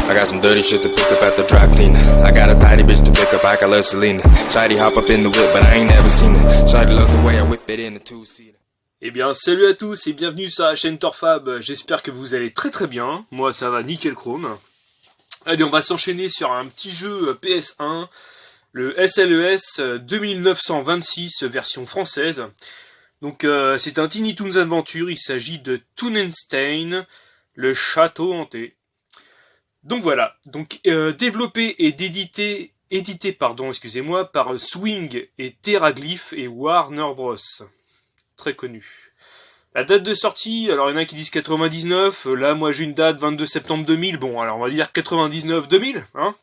I got some dirty shit to pick up at the dry cleaner. I got a tidy bitch to pick up, I got Selena. Shawty hop up in the whip, but I ain't never seen it. Shawty love the way I whip it in the two-seater. Eh bien, salut à tous et bienvenue sur la chaîne Torfab. J'espère que vous allez très très bien. Moi, ça va nickel chrome. Allez, on va s'enchaîner sur un petit jeu PS1, le SLES 2926 version française. Donc, c'est un Tiny Toons Adventure. Il s'agit de Toonenstein, le château hanté. Donc voilà. Donc, développé et édité par Swing et Terraglyph et Warner Bros. Très connu. La date de sortie, alors il y en a qui disent 99, là moi j'ai une date 22 septembre 2000, bon alors on va dire 99-2000, hein.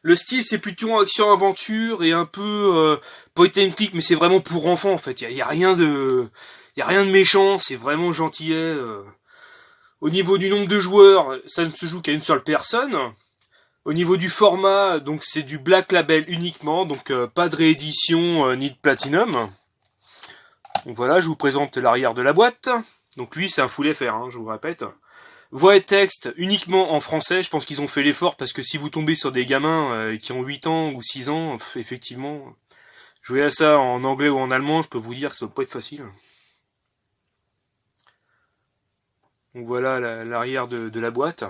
Le style c'est plutôt action-aventure et un peu point and click, mais c'est vraiment pour enfants en fait, il y a rien de méchant, c'est vraiment gentillet. Au niveau du nombre de joueurs, ça ne se joue qu'à une seule personne. Au niveau du format, donc c'est du Black Label uniquement, donc pas de réédition ni de Platinum. Donc voilà, je vous présente l'arrière de la boîte. Donc lui, c'est un full FR, hein, je vous répète. Voix et texte uniquement en français. Je pense qu'ils ont fait l'effort parce que si vous tombez sur des gamins qui ont 8 ans ou 6 ans, effectivement, jouer à ça en anglais ou en allemand, je peux vous dire que ça va pas être facile. Donc voilà l'arrière de la boîte.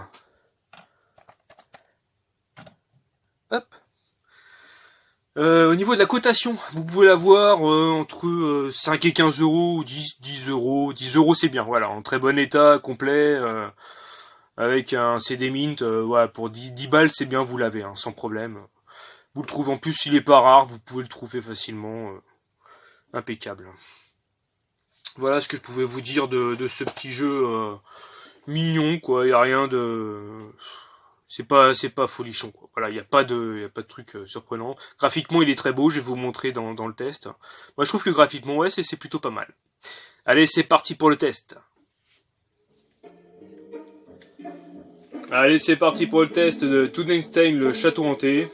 Hop. Au niveau de la cotation, vous pouvez l'avoir entre 5 et 15 euros, ou 10 euros. 10 euros c'est bien, voilà, en très bon état, complet, avec un CD Mint, voilà, pour 10 balles c'est bien, vous l'avez, hein, sans problème. Vous le trouvez, en plus il est pas rare, vous pouvez le trouver facilement, impeccable. Voilà ce que je pouvais vous dire de ce petit jeu mignon, quoi, il y a rien de... C'est pas folichon, quoi. Voilà, il y a pas de truc surprenant. Graphiquement, il est très beau, je vais vous montrer dans le test. Moi, je trouve que graphiquement, ouais, c'est plutôt pas mal. Allez, c'est parti pour le test. Allez, c'est parti pour le test de Toonenstein, le château hanté,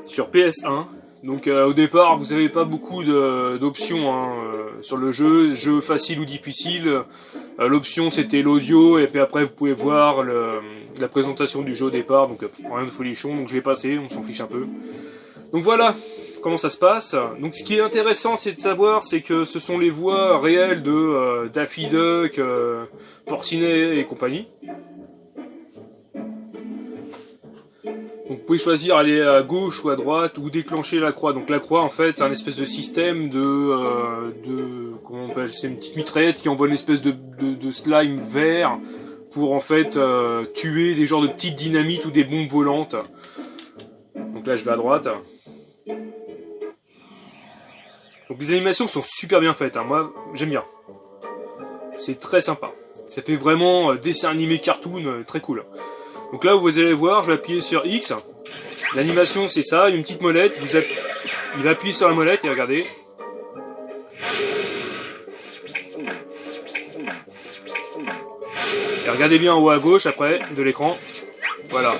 sur PS1. Donc, au départ, vous avez pas beaucoup d'options hein, sur le jeu facile ou difficile. L'option c'était l'audio et puis après vous pouvez voir la présentation du jeu au départ, donc rien de folichon, donc je l'ai passé, on s'en fiche un peu. Donc voilà comment ça se passe. Donc ce qui est intéressant c'est de savoir c'est que ce sont les voix réelles de Daffy Duck, Porcinet et compagnie. Donc vous pouvez choisir aller à gauche ou à droite ou déclencher la croix. Donc la croix en fait c'est un espèce de système comment on appelle, c'est une petite mitraillette qui envoie une espèce de slime vert pour en fait tuer des genres de petites dynamites ou des bombes volantes. Donc là je vais à droite. Donc les animations sont super bien faites, hein. Moi j'aime bien. C'est très sympa. Ça fait vraiment dessin animé cartoon, très cool. Donc là vous allez voir, je vais appuyer sur X. L'animation c'est ça, une petite molette, il va appuyer sur la molette et regardez. Et regardez bien en haut à gauche après de l'écran. Voilà.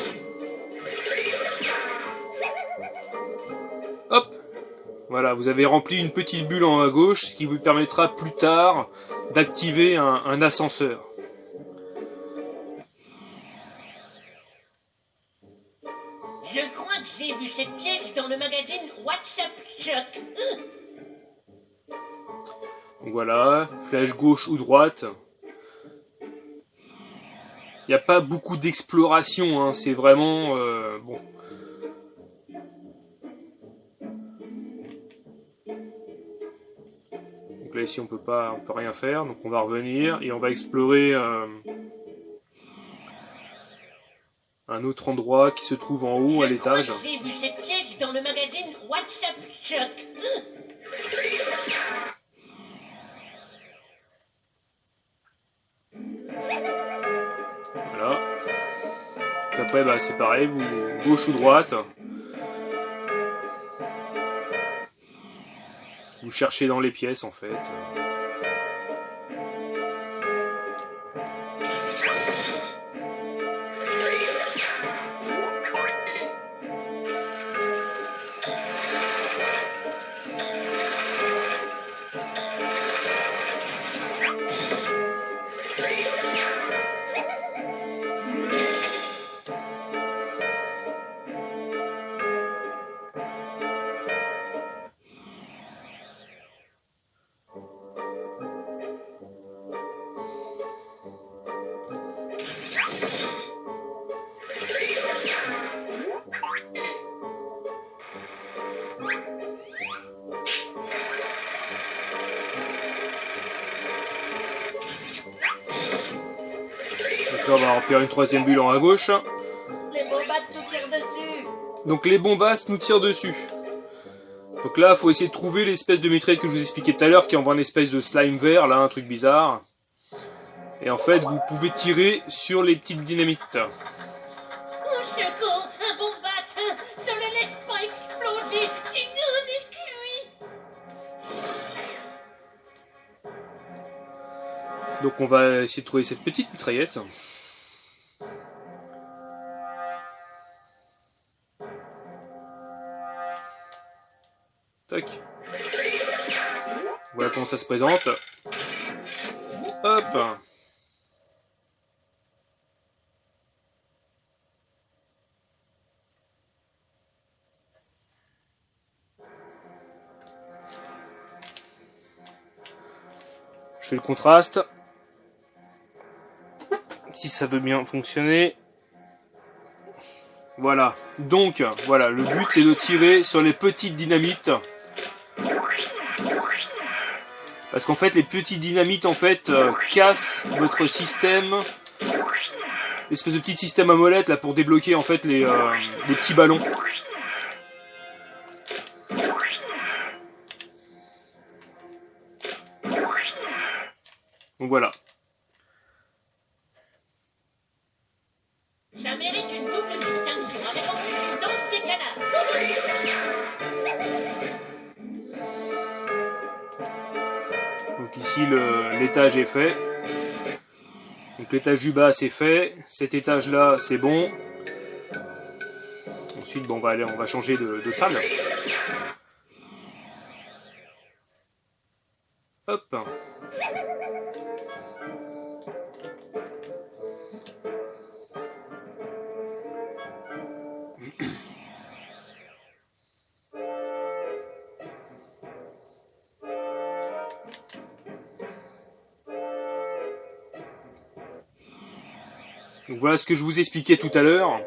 Hop. Voilà, vous avez rempli une petite bulle en haut à gauche, ce qui vous permettra plus tard d'activer un ascenseur. Je crois que j'ai vu cette pièce dans le magazine WhatsApp Choc. Donc voilà, flèche gauche ou droite. Il n'y a pas beaucoup d'exploration, hein, c'est vraiment... bon. Donc là ici on peut rien faire, donc on va revenir et on va explorer un autre endroit qui se trouve en haut à l'étage. J'ai vu cette pièce dans le magazine WhatsApp Choc. Voilà. Puis après c'est pareil, vous gauche ou droite. Vous cherchez dans les pièces en fait. Là, on va repérer une troisième bulle en haut à gauche. Les bombasses nous tirent dessus. Donc les bombasses nous tirent dessus. Donc là, il faut essayer de trouver l'espèce de mitraillette que je vous expliquais tout à l'heure, qui envoie une espèce de slime vert, là, un truc bizarre. Et en fait, vous pouvez tirer sur les petites dynamites. Au secours, un bombat. Ne le laisse pas exploser, sinon on est cuit. Donc on va essayer de trouver cette petite mitraillette. Tac. Voilà comment ça se présente. Hop. Je fais le contraste. Si ça veut bien fonctionner. Voilà. Donc, voilà, le but c'est de tirer sur les petites dynamites. Parce qu'en fait, les petites dynamites, en fait, cassent votre système. L'espèce de petit système à molette, là, pour débloquer, en fait, les petits ballons. Donc voilà. Ça mérite une double distinction, avec en plus une danse des canards. Donc ici, l'étage est fait. Donc l'étage du bas, c'est fait. Cet étage-là, c'est bon. Ensuite, bon, on va changer de salle. Hop. Donc voilà ce que je vous expliquais tout à l'heure,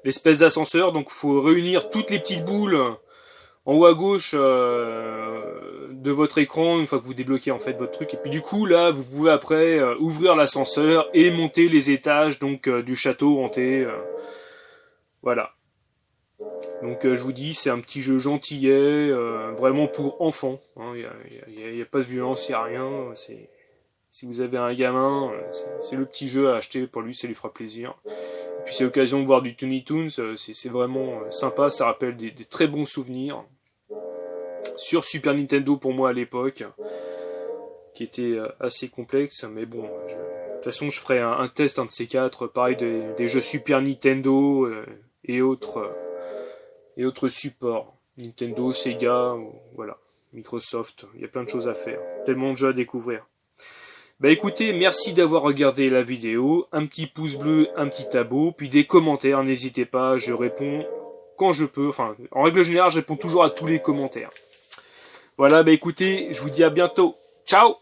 l'espèce d'ascenseur. Donc il faut réunir toutes les petites boules en haut à gauche de votre écran une fois que vous débloquez en fait votre truc. Et puis du coup là vous pouvez après ouvrir l'ascenseur et monter les étages donc du château hanté. Voilà. Donc je vous dis c'est un petit jeu gentillet, vraiment pour enfants. Il y a pas de violence, il y a rien. Si vous avez un gamin, c'est le petit jeu à acheter pour lui, ça lui fera plaisir. Et puis c'est l'occasion de voir du Tiny Toons, c'est vraiment sympa, ça rappelle des très bons souvenirs. Sur Super Nintendo pour moi à l'époque, qui était assez complexe, mais bon, de toute façon je ferai un test, un de ces quatre, pareil des jeux Super Nintendo et autres supports. Nintendo, Sega, voilà, Microsoft, il y a plein de choses à faire, tellement de jeux à découvrir. Bah écoutez, merci d'avoir regardé la vidéo, un petit pouce bleu, un petit abo, puis des commentaires, n'hésitez pas, je réponds quand je peux, enfin, en règle générale, je réponds toujours à tous les commentaires. Voilà, bah écoutez, je vous dis à bientôt, ciao!